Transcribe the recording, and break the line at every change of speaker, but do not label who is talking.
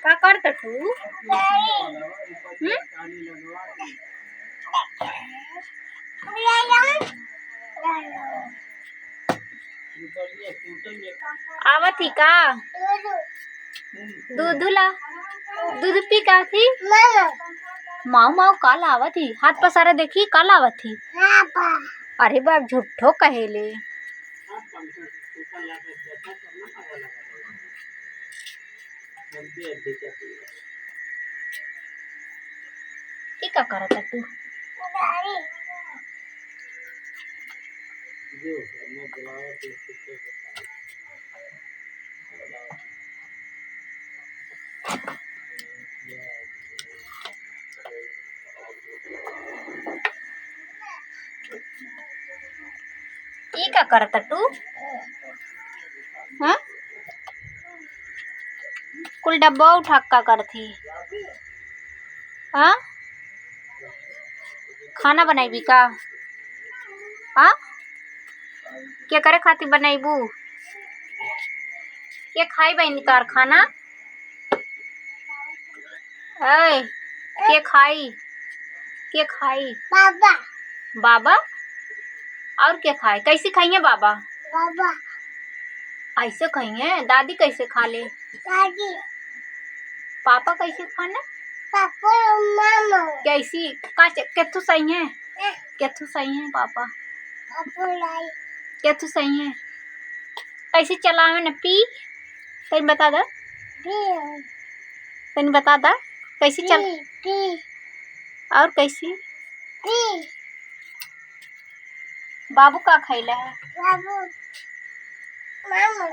का करता तू? आवत ही का दूध ला दूध पी का थी माऊ माऊ काल आवत ही हाथ पसारा देखी काल आवत ही। अरे बाप झूठो कहेले ये का करता तू? ये का करता तू? हाँ कुल डब्बा उठा का करती? हाँ खाना बनाईबी का? हाँ क्या करे खातिर बनाईबू? क्या खाई बहनी तार खाना? ऐ क्या खाई? क्या खाई? बाबा बाबा और क्या खाए? कैसे खाइए बाबा? बाबा ऐसे खाइए दादी कैसे खा ले? दादी पापा कैसे खाना? पापा मामा कैसी का केथु सही है? केथु सही है पापा? पापा लाई केथु सही है? कैसे चलावे न पी तनी बता दा तनी बता दा कैसे चल और कैसी बाबू का खैला है? बाबू मामा